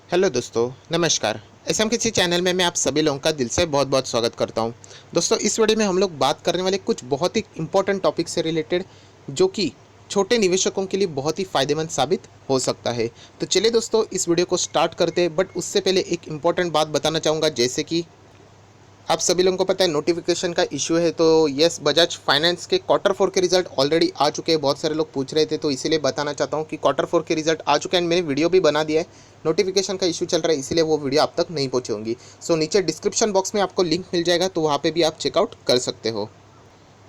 Hello दोस्तों, नमस्कार। SM किसी चैनल में मैं आप सभी लोगों का दिल से बहुत बहुत स्वागत करता हूं। दोस्तों, इस वीडियो में हम लोग बात करने वाले कुछ बहुत ही इंपॉर्टेंट टॉपिक से रिलेटेड, जो कि छोटे निवेशकों के लिए बहुत ही फ़ायदेमंद साबित हो सकता है। तो चलिए दोस्तों, इस वीडियो को स्टार्ट करते हैं, बट उससे पहले एक इंपॉर्टेंट बात बताना चाहूँगा। जैसे कि आप सभी लोगों को पता है नोटिफिकेशन का इशू है, तो यस, बजाज फाइनेंस के क्वार्टर फोर के रिजल्ट ऑलरेडी आ चुके हैं। बहुत सारे लोग पूछ रहे थे, तो इसीलिए बताना चाहता हूँ कि क्वार्टर फोर के रिजल्ट आ चुके हैं एंड मैंने वीडियो भी बना दिया है। नोटिफिकेशन का इशू चल रहा है, इसीलिए वो वीडियो आप तक नहीं पहुँची होंगी। सो नीचे डिस्क्रिप्शन बॉक्स में आपको लिंक मिल जाएगा, तो वहाँ पर भी आप चेकआउट कर सकते हो।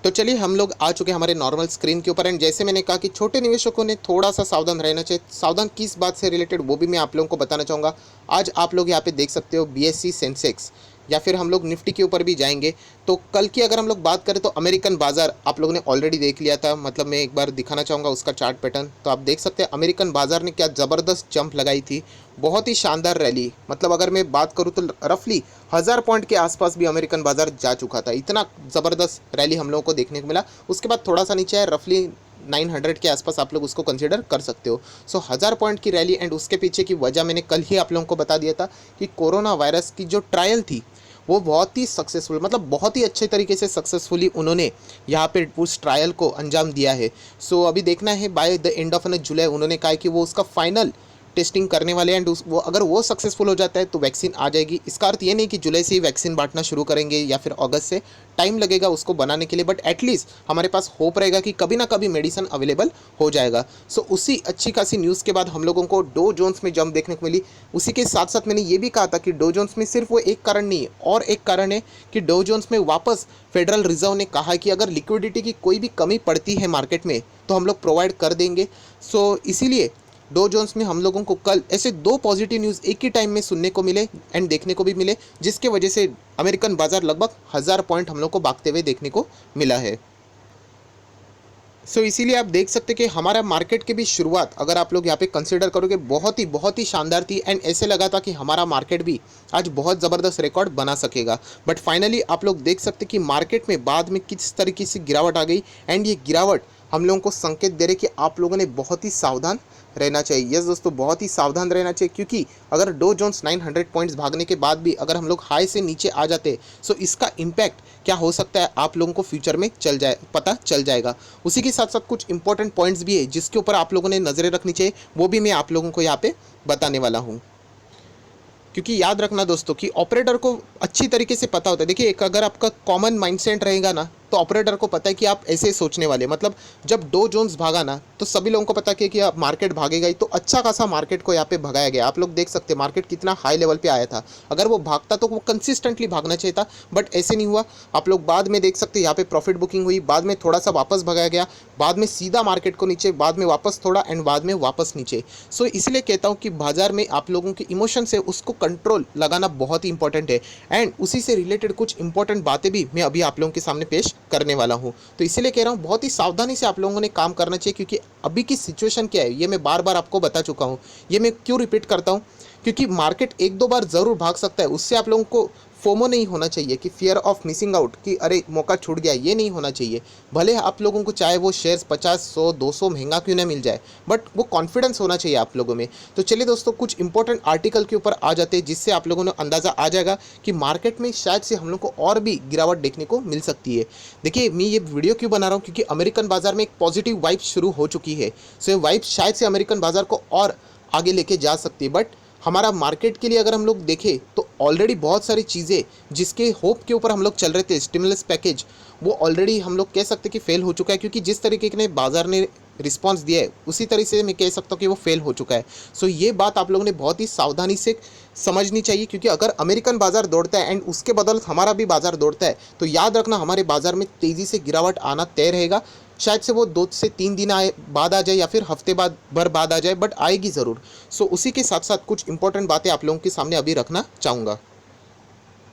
तो चलिए, हम लोग आ चुके हैं हमारे नॉर्मल स्क्रीन के ऊपर एंड जैसे मैंने कहा कि छोटे निवेशकों ने थोड़ा सा सावधान रहना चाहिए। सावधान किस बात से रिलेटेड, वो भी मैं आप लोगों को बताना चाहूँगा। आज आप लोग यहाँ पे देख सकते हो बीएससी सेंसेक्स, या फिर हम लोग निफ्टी के ऊपर भी जाएंगे। तो कल की अगर हम लोग बात करें तो अमेरिकन बाजार आप लोगों ने ऑलरेडी देख लिया था। मतलब मैं एक बार दिखाना चाहूँगा उसका चार्ट पैटर्न। तो आप देख सकते हैं अमेरिकन बाजार ने क्या ज़बरदस्त जंप लगाई थी, बहुत ही शानदार रैली। मतलब अगर मैं बात करूँ तो रफली 1000 पॉइंट के आसपास भी अमेरिकन बाजार जा चुका था। इतना ज़बरदस्त रैली हम लोगों को देखने को मिला। उसके बाद थोड़ा सा नीचे है, रफली 900 के आसपास आप लोग उसको कंसीडर कर सकते हो। सो 1000 पॉइंट की रैली एंड उसके पीछे की वजह मैंने कल ही आप लोगों को बता दिया था कि कोरोना वायरस की जो ट्रायल थी वो बहुत ही सक्सेसफुल, मतलब बहुत ही अच्छे तरीके से सक्सेसफुली उन्होंने यहाँ पे उस ट्रायल को अंजाम दिया है। सो अभी देखना है by the end of July, उन्होंने कहा है कि वो उसका फाइनल टेस्टिंग करने वाले हैं एंड वो अगर वो सक्सेसफुल हो जाता है तो वैक्सीन आ जाएगी। इसका अर्थ ये नहीं कि जुलाई से ही वैक्सीन बांटना शुरू करेंगे या फिर अगस्त से, टाइम लगेगा उसको बनाने के लिए, बट एटलीस्ट हमारे पास होप रहेगा कि कभी ना कभी मेडिसिन अवेलेबल हो जाएगा। सो उसी अच्छी खासी न्यूज़ के बाद हम लोगों को डो जोन्स में जंप देखने को मिली। उसी के साथ साथ मैंने ये भी कहा था कि डो जोन्स में सिर्फ वो एक कारण नहीं है, और एक कारण है कि डो जोन्स में वापस फेडरल रिजर्व ने कहा कि अगर लिक्विडिटी की कोई भी कमी पड़ती है मार्केट में तो हम लोग प्रोवाइड कर देंगे। सो इसीलिए डो जोन्स में हम लोगों को कल ऐसे दो पॉजिटिव न्यूज़ एक ही टाइम में सुनने को मिले एंड देखने को भी मिले, जिसके वजह से अमेरिकन बाजार लगभग 1000 पॉइंट हम लोग को भागते हुए देखने को मिला है। सो इसीलिए आप देख सकते हैं कि हमारा मार्केट की भी शुरुआत अगर आप लोग यहाँ पे कंसीडर करोगे बहुत ही शानदार थी एंड ऐसे लगा था कि हमारा मार्केट भी आज बहुत ज़बरदस्त रिकॉर्ड बना सकेगा। बट फाइनली आप लोग देख सकते हैं कि मार्केट में बाद में किस तरीके से गिरावट आ गई एंड ये गिरावट हम लोगों को संकेत दे रहे कि आप लोगों ने बहुत ही सावधान रहना चाहिए। यस दोस्तों, बहुत ही सावधान रहना चाहिए, क्योंकि अगर डो जोन्स 900 पॉइंट्स भागने के बाद भी अगर हम लोग हाई से नीचे आ जाते सो इसका इम्पैक्ट क्या हो सकता है आप लोगों को फ्यूचर में पता चल जाएगा। उसी के साथ साथ कुछ इंपॉर्टेंट पॉइंट्स भी है जिसके ऊपर आप लोगों ने नज़रें रखनी चाहिए, वो भी मैं आप लोगों को यहाँ पे बताने वाला हूँ। क्योंकि याद रखना दोस्तों कि ऑपरेटर को अच्छी तरीके से पता होता है। देखिए, एक अगर आपका कॉमन माइंडसेट रहेगा ना, तो ऑपरेटर को पता है कि आप ऐसे सोचने वाले, मतलब जब डो जोन्स भागा ना तो सभी लोगों को पता है कि आप मार्केट भागेगा ही, तो अच्छा खासा मार्केट को यहाँ पे भगाया गया। आप लोग देख सकते हैं मार्केट कितना हाई लेवल पे आया था। अगर वो भागता तो वो कंसिस्टेंटली भागना चाहिए था, बट ऐसे नहीं हुआ। आप लोग बाद में देख सकते हैं यहाँ पे प्रॉफिट बुकिंग हुई, बाद में थोड़ा सा वापस भगाया गया, बाद में सीधा मार्केट को नीचे, बाद में वापस थोड़ा एंड बाद में वापस नीचे। सो इसलिए कहता हूँ कि बाजार में आप लोगों के इमोशन से उसको कंट्रोल लगाना बहुत ही इंपॉर्टेंट है एंड उसी से रिलेटेड कुछ इंपॉर्टेंट बातें भी मैं अभी आप लोगों के सामने पेश करने वाला हूँ। तो इसीलिए कह रहा हूँ बहुत ही सावधानी से आप लोगों ने काम करना चाहिए, क्योंकि अभी की सिचुएशन क्या है ये मैं बार बार आपको बता चुका हूँ। ये मैं क्यों रिपीट करता हूँ, क्योंकि मार्केट एक दो बार ज़रूर भाग सकता है, उससे आप लोगों को फोमो नहीं होना चाहिए कि फियर ऑफ मिसिंग आउट, कि अरे मौका छूट गया, ये नहीं होना चाहिए। भले आप लोगों को चाहे वो शेयर्स 50, 100, 200 महंगा क्यों ना मिल जाए, बट वो कॉन्फिडेंस होना चाहिए आप लोगों में। तो चलिए दोस्तों, कुछ इंपॉर्टेंट आर्टिकल के ऊपर आ जाते हैं जिससे आप लोगों को अंदाज़ा आ जाएगा कि मार्केट में शायद से हम लोग को और भी गिरावट देखने को मिल सकती है। देखिए, मैं ये वीडियो क्यों बना रहा हूँ, क्योंकि अमेरिकन बाजार में एक पॉजिटिव वाइब शुरू हो चुकी है। सो ये वाइब शायद से अमेरिकन बाजार को और आगे लेके जा सकती है। बट हमारा मार्केट के लिए अगर हम लोग देखें तो ऑलरेडी बहुत सारी चीज़ें जिसके होप के ऊपर हम लोग चल रहे थे, स्टिमुलस पैकेज, वो ऑलरेडी हम लोग कह सकते हैं कि फेल हो चुका है, क्योंकि जिस तरीके के बाजार ने रिस्पांस दिया है उसी तरीके से मैं कह सकता हूँ कि वो फेल हो चुका है। सो ये बात आप लोगों ने बहुत ही सावधानी से समझनी चाहिए, क्योंकि अगर अमेरिकन बाजार दौड़ता है एंड उसके बदौलत हमारा भी बाजार दौड़ता है तो याद रखना हमारे बाजार में तेज़ी से गिरावट आना तय रहेगा। शायद से वो 2 से 3 दिन बाद आ जाए या फिर हफ्ते बाद आ जाए, बट आएगी ज़रूर। सो उसी के साथ साथ कुछ इंपॉर्टेंट बातें आप लोगों के सामने अभी रखना चाहूँगा।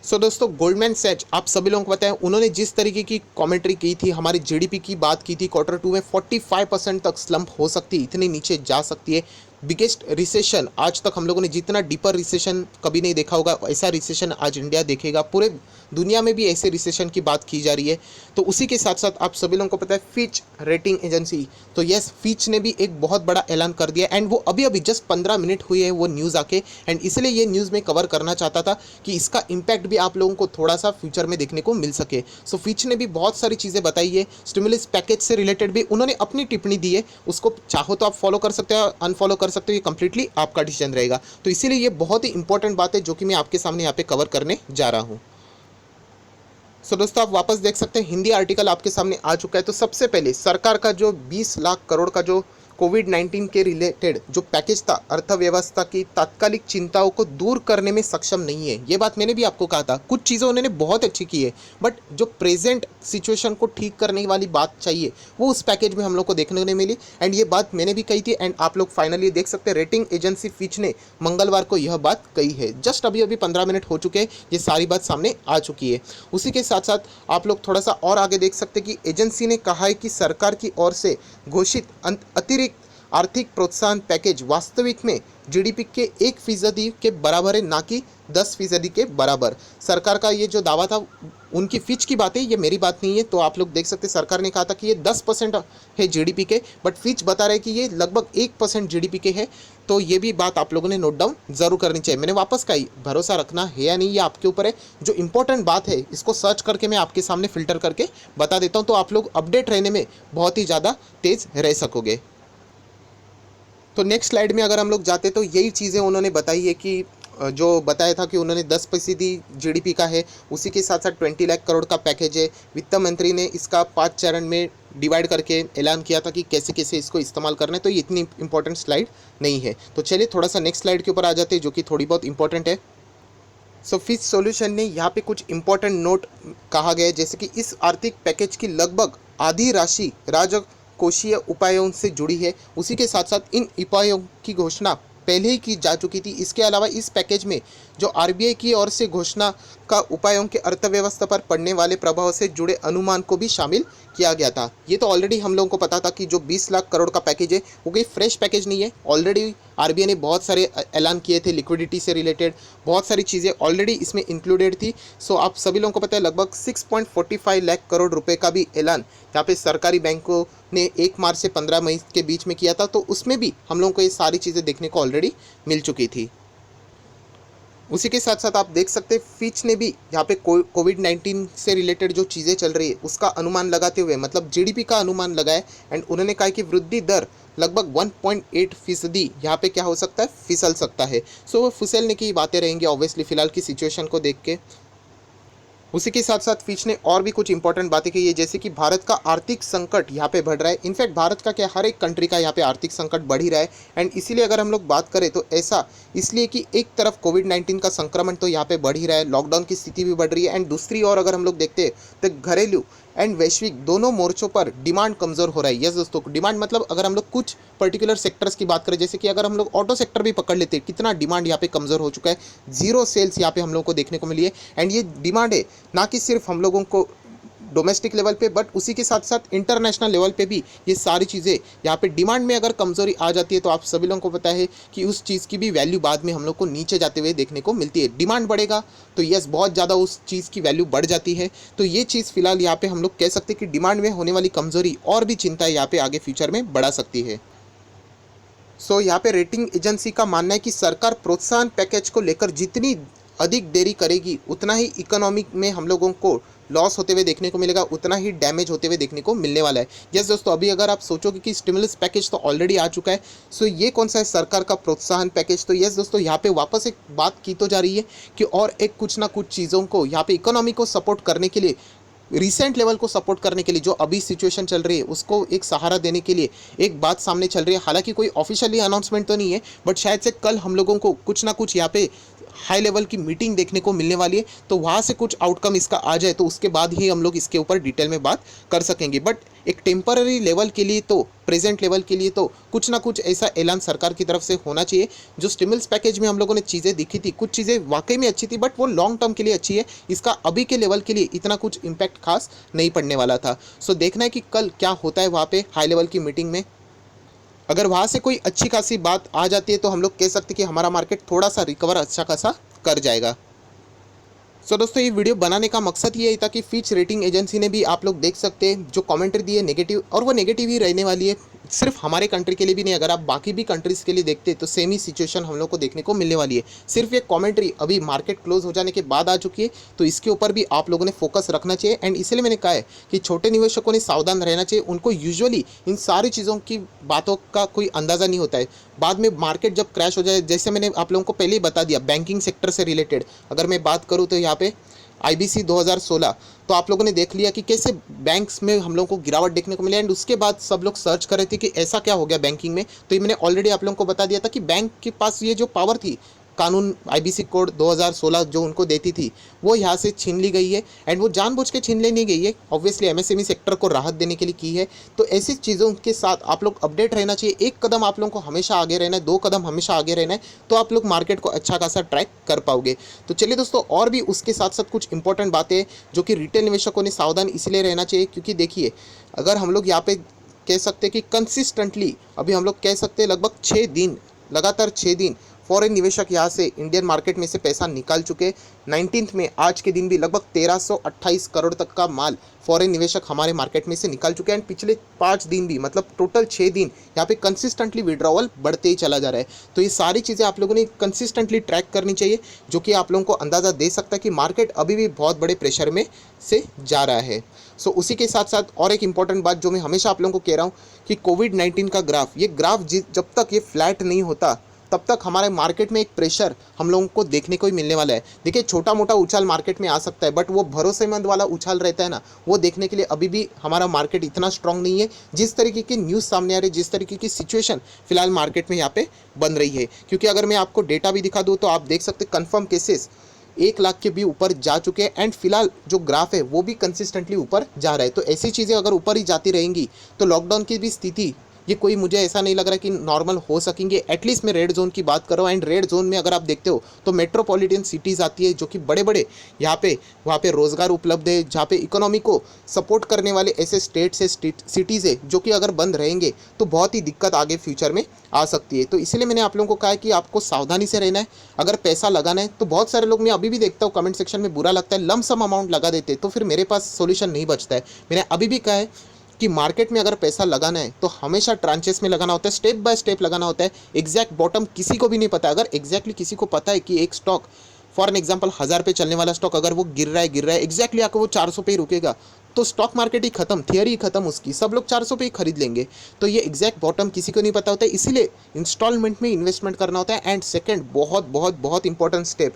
सो दोस्तों, गोल्डमैन सैच आप सभी लोगों को पता है, उन्होंने जिस तरीके की कमेंट्री की थी, हमारी जीडीपी की बात की थी, क्वार्टर टू में 45% तक स्लंप हो सकती है, इतनी नीचे जा सकती है। बिगेस्ट रिसेशन, आज तक हम लोगों ने जितना डीपर रिसेशन कभी नहीं देखा होगा ऐसा रिसेशन आज इंडिया देखेगा। पूरे दुनिया में भी ऐसे रिसेशन की बात की जा रही है। तो उसी के साथ साथ आप सभी लोगों को पता है फिच रेटिंग एजेंसी, तो यस फिच ने भी एक बहुत बड़ा ऐलान कर दिया एंड वो अभी अभी जस्ट 15 मिनट हुए है वो न्यूज़ आके, एंड इसलिए ये न्यूज़ में कवर करना चाहता था कि इसका इम्पैक्ट भी आप लोगों को थोड़ा सा फ्यूचर में देखने को मिल सके। सो फिच ने भी बहुत सारी चीज़ें बताई है, स्टिमुलस पैकेज से रिलेटेड भी उन्होंने अपनी टिप्पणी दी है। उसको चाहो तो आप फॉलो कर सकते हो, अनफॉलो कर सकते हो, ये कंप्लीटली आपका डिसीजन रहेगा। तो इसीलिए ये बहुत ही इंपॉर्टेंट बात है जो कि मैं आपके सामने यहाँ पे कवर करने जा रहा हूँ। सो दोस्तों आप वापस देख सकते हैं हिंदी आर्टिकल आपके सामने आ चुका है। तो सबसे पहले सरकार का जो 20 लाख करोड़ का जो कोविड-19 के रिलेटेड जो पैकेज था, अर्थव्यवस्था की तात्कालिक चिंताओं को दूर करने में सक्षम नहीं है। ये बात मैंने भी आपको कहा था, कुछ चीज़ें उन्होंने बहुत अच्छी की है, बट जो प्रेजेंट सिचुएशन को ठीक करने वाली बात चाहिए वो उस पैकेज में हम लोग को देखने को नहीं मिली। एंड ये बात मैंने भी कही थी एंड आप लोग फाइनली देख सकते हैं रेटिंग एजेंसी फिच ने मंगलवार को यह बात कही है। जस्ट अभी अभी 15 मिनट हो चुके हैं, ये सारी बात सामने आ चुकी है। उसी के साथ साथ आप लोग थोड़ा सा और आगे देख सकते हैं कि एजेंसी ने कहा है कि सरकार की ओर से घोषित अतिरिक्त आर्थिक प्रोत्साहन पैकेज वास्तविक में जीडीपी के 1% के बराबर है, ना कि 10% के बराबर। सरकार का ये जो दावा था उनकी फिच की बात है, ये मेरी बात नहीं है। तो आप लोग देख सकते हैं सरकार ने कहा था कि ये 10% है जीडीपी के, बट फिच बता रहे हैं कि ये लगभग 1% जीडीपी के है। तो ये भी बात आप लोगों ने नोट डाउन जरूर करनी चाहिए। मैंने वापस कही, भरोसा रखना है या नहीं ये आपके ऊपर है। जो इंपॉर्टेंट बात है इसको सर्च करके मैं आपके सामने फिल्टर करके बता देता हूँ, तो आप लोग अपडेट रहने में बहुत ही ज़्यादा तेज़ रह सकोगे। तो नेक्स्ट स्लाइड में अगर हम लोग जाते तो यही चीज़ें उन्होंने बताई है कि जो बताया था कि उन्होंने 10% जीडीपी का है, उसी के साथ साथ 20 लाख करोड़ का पैकेज है। वित्त मंत्री ने इसका 5 चरण में डिवाइड करके ऐलान किया था कि कैसे कैसे इसको इस्तेमाल करना है। तो ये इतनी इंपॉर्टेंट स्लाइड नहीं है। तो चलिए थोड़ा सा नेक्स्ट स्लाइड के ऊपर आ जाते हैं जो कि थोड़ी बहुत इंपॉर्टेंट है। सो फिच सॉल्यूशन ने यहाँ पे कुछ इंपॉर्टेंट नोट कहा गया है, जैसे कि इस आर्थिक पैकेज की लगभग आधी राशि राजकोषीय उपायों से जुड़ी है। उसी के साथ साथ इन उपायों की घोषणा पहले ही की जा चुकी थी। इसके अलावा इस पैकेज में जो आरबीआई की ओर से घोषणा का उपायों के अर्थव्यवस्था पर पड़ने वाले प्रभाव से जुड़े अनुमान को भी शामिल किया गया था। ये तो ऑलरेडी हम लोगों को पता था कि जो 20 लाख करोड़ का पैकेज है वो कोई फ्रेश पैकेज नहीं है। ऑलरेडी आरबीआई ने बहुत सारे ऐलान किए थे, लिक्विडिटी से रिलेटेड बहुत सारी चीज़ें ऑलरेडी इसमें इंक्लूडेड थी। सो आप सभी लोगों को पता है लगभग 6.45 लाख करोड़ रुपए का भी ऐलान यहाँ पे सरकारी बैंकों ने 1 मार्च से 15 मई के बीच में किया था। तो उसमें भी हम लोगों को ये सारी चीज़ें देखने को ऑलरेडी मिल चुकी थी। उसी के साथ साथ आप देख सकते हैं फिच ने भी यहाँ पे कोविड-19 से रिलेटेड जो चीज़ें चल रही है उसका अनुमान लगाते हुए, मतलब जीडीपी का अनुमान लगाया एंड उन्होंने कहा कि वृद्धि दर लगभग 1.8% यहाँ पे क्या हो सकता है, फिसल सकता है। सो वो फिसलने की बातें रहेंगी ऑब्वियसली फिलहाल की सिचुएशन को देख के। उसी के साथ साथ फिच ने और भी कुछ इंपॉर्टेंट बातें कही है, जैसे कि भारत का आर्थिक संकट यहाँ पे बढ़ रहा है। इनफैक्ट भारत का क्या, हर एक कंट्री का यहाँ पे आर्थिक संकट बढ़ ही रहा है। एंड इसीलिए अगर हम लोग बात करें तो ऐसा इसलिए कि एक तरफ कोविड-19 का संक्रमण तो यहाँ पे बढ़ ही रहा है, लॉकडाउन की स्थिति भी बढ़ रही है, एंड दूसरी ओर अगर हम लोग देखते हैं तो घरेलू एंड वैश्विक दोनों मोर्चों पर डिमांड कमज़ोर हो रहा है। यस दोस्तों, डिमांड मतलब अगर हम लोग कुछ पर्टिकुलर सेक्टर्स की बात करें, जैसे कि अगर हम लोग ऑटो सेक्टर भी पकड़ लेते हैं, कितना डिमांड यहाँ पे कमज़ोर हो चुका है, जीरो सेल्स यहाँ पे हम लोग को देखने को मिली है। एंड ये डिमांड है ना कि सिर्फ हम लोगों को डोमेस्टिक लेवल पे, बट उसी के साथ साथ इंटरनेशनल लेवल पे भी ये सारी चीज़ें यहाँ पे डिमांड में अगर कमज़ोरी आ जाती है तो आप सभी लोगों को पता है कि उस चीज़ की भी वैल्यू बाद में हम लोग को नीचे जाते हुए देखने को मिलती है। डिमांड बढ़ेगा तो यस बहुत ज़्यादा उस चीज़ की वैल्यू बढ़ जाती है। तो ये चीज़ फिलहाल यहाँ पे हम लोग कह सकते हैं कि डिमांड में होने वाली कमज़ोरी और भी चिंता यहाँ पे आगे फ्यूचर में बढ़ा सकती है। सो यहाँ पे रेटिंग एजेंसी का मानना है कि सरकार प्रोत्साहन पैकेज को लेकर जितनी अधिक देरी करेगी उतना ही इकोनॉमी में हम लोगों को लॉस होते हुए देखने को मिलेगा, उतना ही डैमेज होते हुए देखने को मिलने वाला है। यस दोस्तों, अभी अगर आप सोचोगे कि स्टिमुलस पैकेज तो ऑलरेडी आ चुका है, सो ये कौन सा है सरकार का प्रोत्साहन पैकेज। तो यस दोस्तों, यहाँ पे वापस एक बात की तो जा रही है कि और एक कुछ ना कुछ चीज़ों को यहाँ पे इकोनॉमी को सपोर्ट करने के लिए, रिसेंट लेवल को सपोर्ट करने के लिए, जो अभी सिचुएशन चल रही है उसको एक सहारा देने के लिए एक बात सामने चल रही है। हालांकि कोई ऑफिशियली अनाउंसमेंट तो नहीं है, बट शायद से कल हम लोगों को कुछ ना कुछ यहाँ पे हाई लेवल की मीटिंग देखने को मिलने वाली है। तो वहाँ से कुछ आउटकम इसका आ जाए तो उसके बाद ही हम लोग इसके ऊपर डिटेल में बात कर सकेंगे। बट एक टेम्पररी लेवल के लिए, तो प्रेजेंट लेवल के लिए तो कुछ ना कुछ ऐसा ऐलान सरकार की तरफ से होना चाहिए। जो स्टिमुलस पैकेज में हम लोगों ने चीज़ें दिखी थी, कुछ चीज़ें वाकई में अच्छी थी, बट वो लॉन्ग टर्म के लिए अच्छी है, इसका अभी के लेवल के लिए इतना कुछ इम्पैक्ट खास नहीं पड़ने वाला था। सो देखना है कि कल क्या होता है वहाँ पे हाई लेवल की मीटिंग में। अगर वहाँ से कोई अच्छी खासी बात आ जाती है तो हम लोग कह सकते हैं कि हमारा मार्केट थोड़ा सा रिकवर अच्छा खासा कर जाएगा। दोस्तों ये वीडियो बनाने का मकसद ये है ताकि फिच रेटिंग एजेंसी ने भी आप लोग देख सकते हैं जो कमेंट्री दी है नेगेटिव, और वो नेगेटिव ही रहने वाली है। सिर्फ हमारे कंट्री के लिए भी नहीं, अगर आप बाकी भी कंट्रीज़ के लिए देखते हैं तो सेम ही सिचुएशन हम लोग को देखने को मिलने वाली है। सिर्फ ये कमेंट्री अभी मार्केट क्लोज हो जाने के बाद आ चुकी है, तो इसके ऊपर भी आप लोगों ने फोकस रखना चाहिए। एंड इसलिए मैंने कहा है कि छोटे निवेशकों ने सावधान रहना चाहिए। उनको यूजुअली इन सारी चीज़ों की बातों का कोई अंदाज़ा नहीं होता है। बाद में मार्केट जब क्रैश हो जाए, जैसे मैंने आप लोगों को पहले ही बता दिया, बैंकिंग सेक्टर से रिलेटेड अगर मैं बात करूँ तो यहाँ पे IBC 2016, तो आप लोगों ने देख लिया कि कैसे बैंक्स में हम लोगों को गिरावट देखने को मिली। एंड उसके बाद सब लोग सर्च कर रहे थे कि ऐसा क्या हो गया बैंकिंग में। तो ये मैंने ऑलरेडी आप लोगों को बता दिया था कि बैंक के पास ये जो पावर थी, कानून IBC कोड 2016 जो उनको देती थी, वो यहाँ से छीन ली गई है। एंड वो जानबूझ के छीन ली नहीं गई है, ऑब्वियसली MSME सेक्टर को राहत देने के लिए की है। तो ऐसी चीज़ों के साथ आप लोग अपडेट रहना चाहिए। एक कदम आप लोगों को हमेशा आगे रहना है, 2 कदम हमेशा आगे रहना है, तो आप लोग मार्केट को अच्छा खासा ट्रैक कर पाओगे। तो चलिए दोस्तों, और भी उसके साथ साथ कुछ इंपॉर्टेंट बातें जो कि रिटेल निवेशकों ने सावधान इसलिए रहना चाहिए, क्योंकि देखिए अगर हम लोग यहाँ पे कह सकते हैं कि कंसिस्टेंटली अभी हम लोग कह सकते हैं लगभग 6 दिन, लगातार 6 दिन फॉरेन निवेशक यहाँ से इंडियन मार्केट में से पैसा निकाल चुके। 19 में आज के दिन भी लगभग 1328 करोड़ तक का माल फॉरेन निवेशक हमारे मार्केट में से निकाल चुके हैं। एंड पिछले 5 दिन भी, मतलब टोटल 6 दिन यहाँ पे कंसिस्टेंटली विड्रॉवल बढ़ते ही चला जा रहा है। तो ये सारी चीज़ें आप लोगों ने कंसिस्टेंटली ट्रैक करनी चाहिए, जो कि आप लोगों को अंदाज़ा दे सकता है कि मार्केट अभी भी बहुत बड़े प्रेशर में से जा रहा है। उसी के साथ साथ और एक इंपॉर्टेंट बात जो मैं हमेशा आप लोगों को कह रहा हूँ कि कोविड-19 का ग्राफ, ये ग्राफ जब तक ये फ्लैट नहीं होता तब तक हमारे मार्केट में एक प्रेशर हम लोगों को देखने को ही मिलने वाला है। देखिए छोटा मोटा उछाल मार्केट में आ सकता है, बट वो भरोसेमंद वाला उछाल रहता है ना, वो देखने के लिए अभी भी हमारा मार्केट इतना स्ट्रांग नहीं है। जिस तरीके की न्यूज़ सामने आ रही है, जिस तरीके की सिचुएशन फिलहाल मार्केट में यहाँ पे बन रही है, क्योंकि अगर मैं आपको डेटा भी दिखा दूँ तो आप देख सकते कंफर्म केसेस 1 लाख के भी ऊपर जा चुके हैं। एंड फिलहाल जो ग्राफ है वो भी कंसिस्टेंटली ऊपर जा रहा है। तो ऐसी चीज़ें अगर ऊपर ही जाती रहेंगी तो लॉकडाउन की भी स्थिति ये कोई, मुझे ऐसा नहीं लग रहा कि नॉर्मल हो सकेंगे। एटलीस्ट मैं रेड जोन की बात कर रहा हूँ। एंड रेड जोन में अगर आप देखते हो तो मेट्रोपॉलिटन सिटीज़ आती है, जो कि बड़े बड़े यहाँ पे वहाँ पे रोज़गार उपलब्ध है, जहाँ पे इकोनॉमी को सपोर्ट करने वाले ऐसे स्टेट्स है, सिटीज़ है, जो कि अगर बंद रहेंगे तो बहुत ही दिक्कत आगे फ्यूचर में आ सकती है। तो इसलिए मैंने आप लोगों को कहा है कि आपको सावधानी से रहना है। अगर पैसा लगाना है तो बहुत सारे लोग, मैं अभी भी देखता हूँ कमेंट सेक्शन में, बुरा लगता है, लमसम अमाउंट लगा देते, तो फिर मेरे पास सोल्यूशन नहीं बचता है। मैंने अभी भी कहा है कि मार्केट में अगर पैसा लगाना है तो हमेशा ट्रांचेस में लगाना होता है, स्टेप बाय स्टेप लगाना होता है। एग्जैक्ट बॉटम किसी को भी नहीं पता। अगर एग्जैक्टली किसी को पता है कि एक स्टॉक, फॉर एन एग्जांपल 1000 पे चलने वाला स्टॉक अगर वो गिर रहा है एग्जैक्टली आकर वो 400 पे ही रुकेगा, तो स्टॉक मार्केट ही खत्म, थियरी ही खत्म उसकी, सब लोग 400 पे ही खरीद लेंगे। तो ये एग्जैक्ट बॉटम किसी को नहीं पता होता है, इसीलिए इंस्टॉलमेंट में इन्वेस्टमेंट करना होता है। एंड सेकेंड बहुत बहुत बहुत इंपॉर्टेंट स्टेप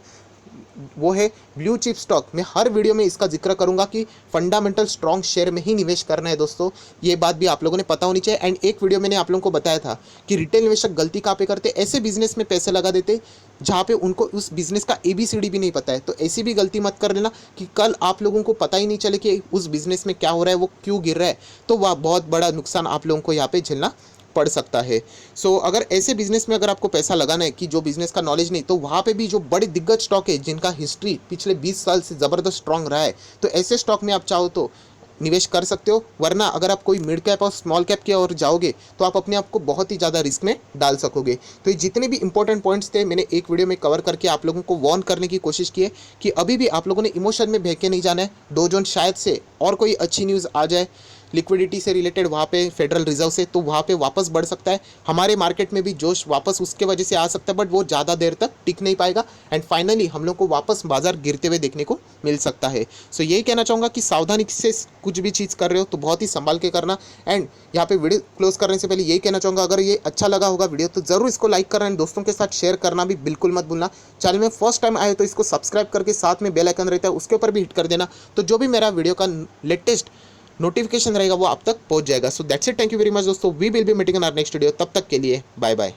वो है ब्लू चिप स्टॉक। मैं हर वीडियो में इसका जिक्र करूंगा कि फंडामेंटल स्ट्रॉन्ग शेयर में ही निवेश करना है दोस्तों, ये बात भी आप लोगों ने पता होनी चाहिए। एंड एक वीडियो मैंने आप लोगों को बताया था कि रिटेल निवेशक गलती कहाँ पे करते, ऐसे बिजनेस में पैसे लगा देते जहाँ पे उनको उस बिजनेस का ABCD भी नहीं पता है। तो ऐसी भी गलती मत कर लेना कि कल आप लोगों को पता ही नहीं चले कि उस बिजनेस में क्या हो रहा है, वो क्यों गिर रहा है, तो वह बहुत बड़ा नुकसान आप लोगों को यहाँ पे झेलना पड़ सकता है। अगर ऐसे बिजनेस में अगर आपको पैसा लगाना है कि जो बिजनेस का नॉलेज नहीं, तो वहाँ पे भी जो बड़े दिग्गज स्टॉक है जिनका हिस्ट्री पिछले 20 साल से ज़बरदस्त स्ट्रांग रहा है, तो ऐसे स्टॉक में आप चाहो तो निवेश कर सकते हो। वरना अगर आप कोई मिड कैप और स्मॉल कैप की ओर जाओगे तो आप अपने आप को बहुत ही ज़्यादा रिस्क में डाल सकोगे। तो ये जितने भी इंपॉर्टेंट पॉइंट्स थे मैंने एक वीडियो में कवर करके आप लोगों को वार्न करने की कोशिश की है कि अभी भी आप लोगों ने इमोशन में बह के नहीं जाना है। डो जोन शायद से और कोई अच्छी न्यूज़ आ जाए लिक्विडिटी से रिलेटेड वहाँ पे फेडरल रिजर्व से, तो वहाँ पे वापस बढ़ सकता है। हमारे मार्केट में भी जोश वापस उसके वजह से आ सकता है, बट वो ज़्यादा देर तक टिक नहीं पाएगा। एंड फाइनली हम लोग को वापस बाजार गिरते हुए देखने को मिल सकता है। यही कहना चाहूँगा कि सावधानी से कुछ भी चीज़ कर रहे हो तो बहुत ही संभाल के करना। एंड यहाँ पे वीडियो क्लोज करने से पहले यही कहना चाहूँगा, अगर ये अच्छा लगा होगा वीडियो तो ज़रूर इसको लाइक करना है, दोस्तों के साथ शेयर करना भी बिल्कुल मत भूलना। चैनल में फर्स्ट टाइम आए तो इसको सब्सक्राइब करके साथ में बेल आइकन रहता है उसके ऊपर भी हिट कर देना, तो जो भी मेरा वीडियो का लेटेस्ट नोटिफिकेशन रहेगा वो आप तक पहुंच जाएगा। So that's it, thank you very much दोस्तों, we will be meeting in our next video. तब तक के लिए बाय बाय।